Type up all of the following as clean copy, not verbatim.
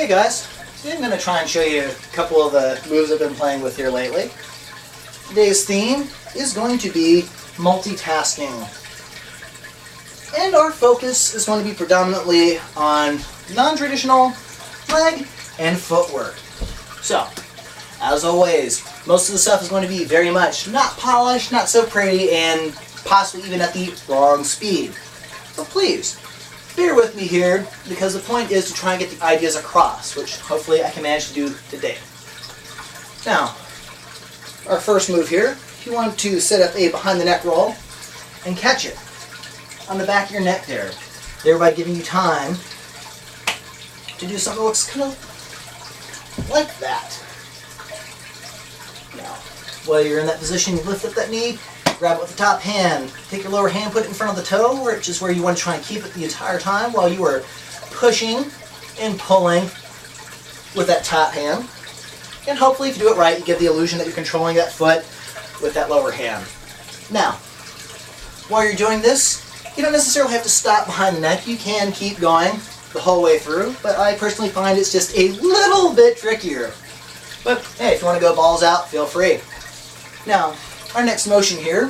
Hey guys, today I'm going to try and show you a couple of the moves I've been playing with here lately. Today's theme is going to be multitasking. And our focus is going to be predominantly on non-traditional leg and footwork. So, as always, most of the stuff is going to be very much not polished, not so pretty, and possibly even at the wrong speed. So please, bear with me here, because the point is to try and get the ideas across, which hopefully I can manage to do today. Now, our first move here, you want to set up a behind the neck roll and catch it on the back of your neck there, thereby giving you time to do something that looks kind of like that. Now, while you're in that position, you lift up that knee, grab it with the top hand, take your lower hand, put it in front of the toe, which is where you want to try and keep it the entire time while you are pushing and pulling with that top hand. And hopefully, if you do it right, you give the illusion that you're controlling that foot with that lower hand. Now, while you're doing this, you don't necessarily have to stop behind the neck. You can keep going the whole way through, but I personally find it's just a little bit trickier. But hey, if you want to go balls out, feel free. Now, our next motion here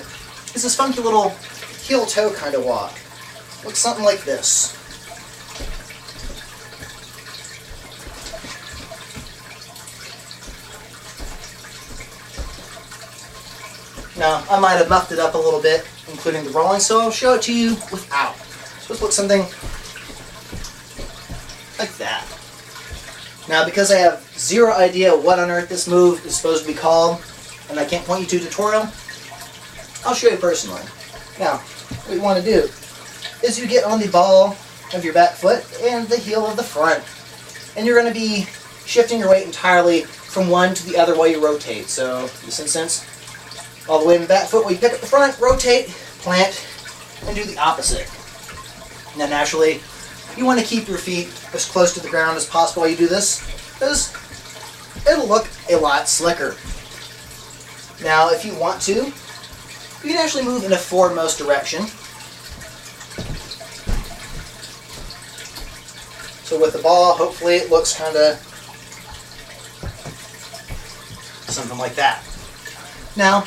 is this funky little heel-toe kind of walk. Looks something like this. Now, I might have muffed it up a little bit, including the rolling, so I'll show it to you without. So let's look something like that. Now, because I have zero idea what on earth this move is supposed to be called, and I can't point you to a tutorial, I'll show you personally. Now, what you want to do is you get on the ball of your back foot and the heel of the front, and you're going to be shifting your weight entirely from one to the other while you rotate. So, in this instance, all the way in the back foot, while you pick up the front, rotate, plant, and do the opposite. Now, naturally, you want to keep your feet as close to the ground as possible while you do this, because it'll look a lot slicker. Now, if you want to, you can actually move in a foremost direction. So with the ball, hopefully it looks kind of something like that. Now,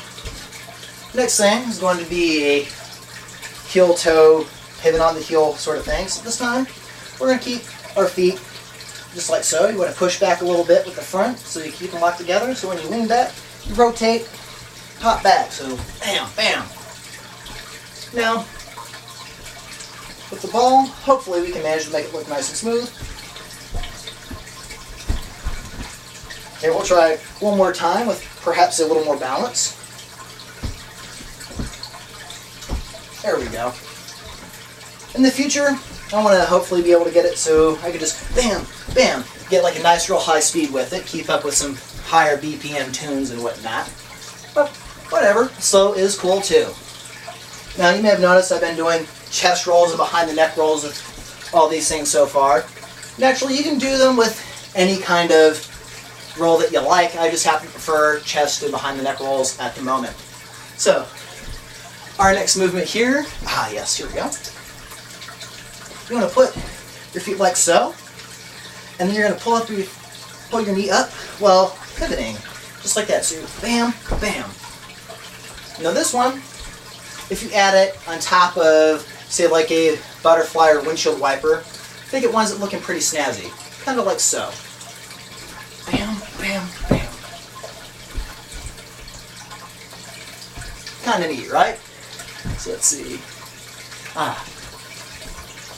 next thing is going to be a heel-toe, pivot on the heel sort of thing. So this time, we're going to keep our feet just like so. You want to push back a little bit with the front so you keep them locked together. So when you lean back, you rotate, pop back. So bam, bam. Now, with the ball, hopefully we can manage to make it look nice and smooth. Okay, we'll try one more time with perhaps a little more balance. There we go. In the future, I want to hopefully be able to get it so I can just bam, bam, get like a nice real high speed with it, keep up with some higher BPM tunes and whatnot. But whatever, slow is cool too. Now you may have noticed I've been doing chest rolls and behind the neck rolls of all these things so far. Naturally, you can do them with any kind of roll that you like. I just happen to prefer chest and behind the neck rolls at the moment. So, our next movement here, yes, here we go. You want to put your feet like so, and then you're going to pull your knee up while pivoting, just like that. So bam, bam. Now this one, if you add it on top of, say, like a butterfly or windshield wiper, I think it winds up looking pretty snazzy, kind of like so. Bam, bam, bam. Kind of neat, right? So let's see.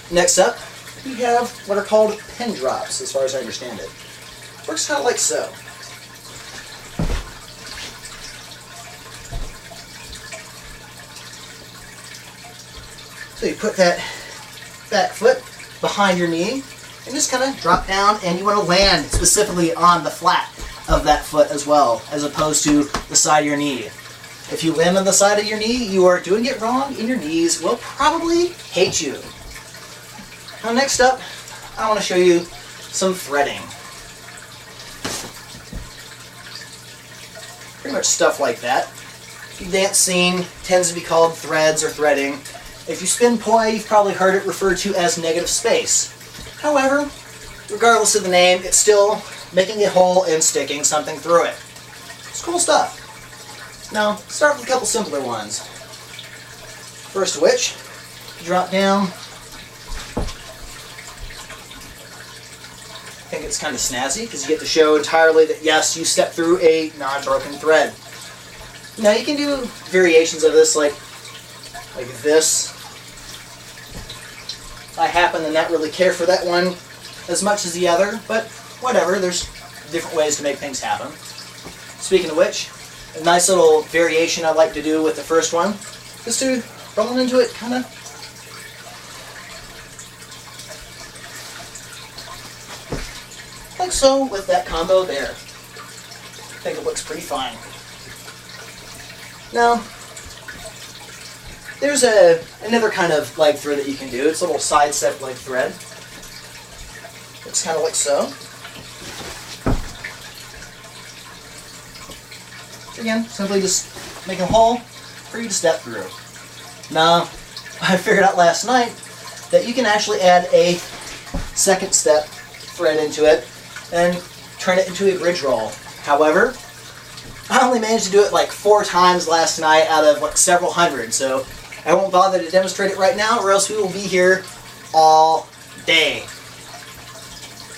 Next up, we have what are called pin drops, as far as I understand it. Works kind of like so. So you put that back foot behind your knee and just kind of drop down, and you want to land specifically on the flat of that foot as well, as opposed to the side of your knee. If you land on the side of your knee, you are doing it wrong, and your knees will probably hate you. Now next up, I want to show you some threading. Pretty much stuff like that. The dance scene tends to be called threads or threading. If you spin poi, you've probably heard it referred to as negative space. However, regardless of the name, it's still making a hole and sticking something through it. It's cool stuff. Now, start with a couple simpler ones. First of which, drop down. I think it's kind of snazzy because you get to show entirely that yes, you step through a non-broken thread. Now you can do variations of this like this. I happen to not really care for that one as much as the other, but whatever, there's different ways to make things happen. Speaking of which, a nice little variation I like to do with the first one is to roll into it kind of like so with that combo there. I think it looks pretty fine. Now, there's another kind of leg thread that you can do. It's a little side step leg thread. It's kind of like so. Again, simply just make a hole for you to step through. Now, I figured out last night that you can actually add a second step thread into it and turn it into a bridge roll. However, I only managed to do it like 4 times last night out of like several hundred, so I won't bother to demonstrate it right now or else we will be here all day.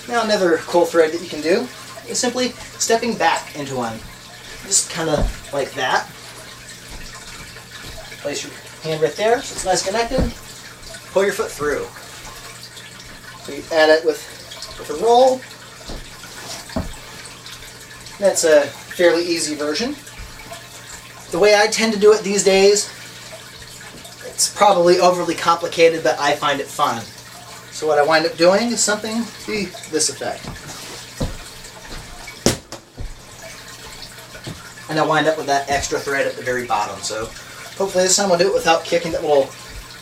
Now another cool thread that you can do is simply stepping back into one. Just kind of like that. Place your hand right there so it's nice connected. Pull your foot through. So you add it with a roll. That's a fairly easy version. The way I tend to do it these days, it's probably overly complicated, but I find it fun. So what I wind up doing is something to this effect. And I wind up with that extra thread at the very bottom. So hopefully this time I'll do it without kicking that little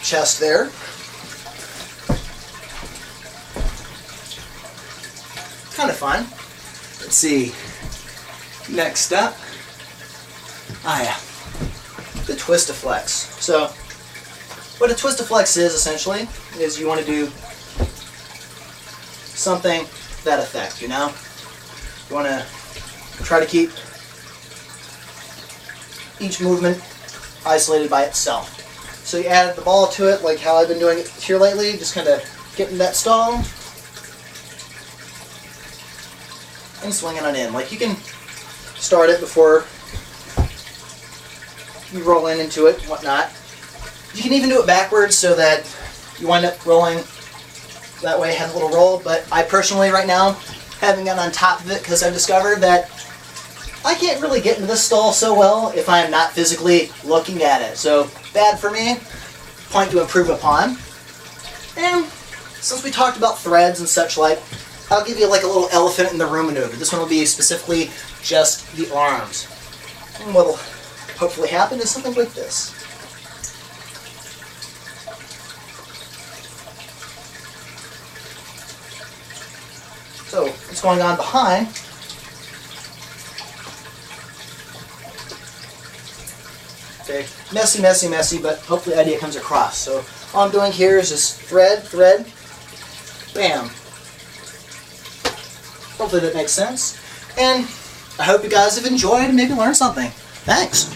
chest there. Kind of fun. Let's see. Next up, the twist-a-flex. So, what a twist-a-flex is essentially is you want to do something to that effect, you know? You want to try to keep each movement isolated by itself. So you add the ball to it like how I've been doing it here lately, just kind of getting that stall and swinging it in. Like you can start it before you roll into it and whatnot. You can even do it backwards so that you wind up rolling that way, has a little roll, but I personally right now haven't gotten on top of it because I've discovered that I can't really get into this stall so well if I am not physically looking at it. So bad for me, point to improve upon. And since we talked about threads and such like, I'll give you like a little elephant in the room maneuver. This one will be specifically just the arms. And what will hopefully happen is something like this. So, what's going on behind? Okay, messy, messy, messy, but hopefully the idea comes across. So, all I'm doing here is just thread, thread, bam. Hopefully that makes sense. And I hope you guys have enjoyed and maybe learned something. Thanks.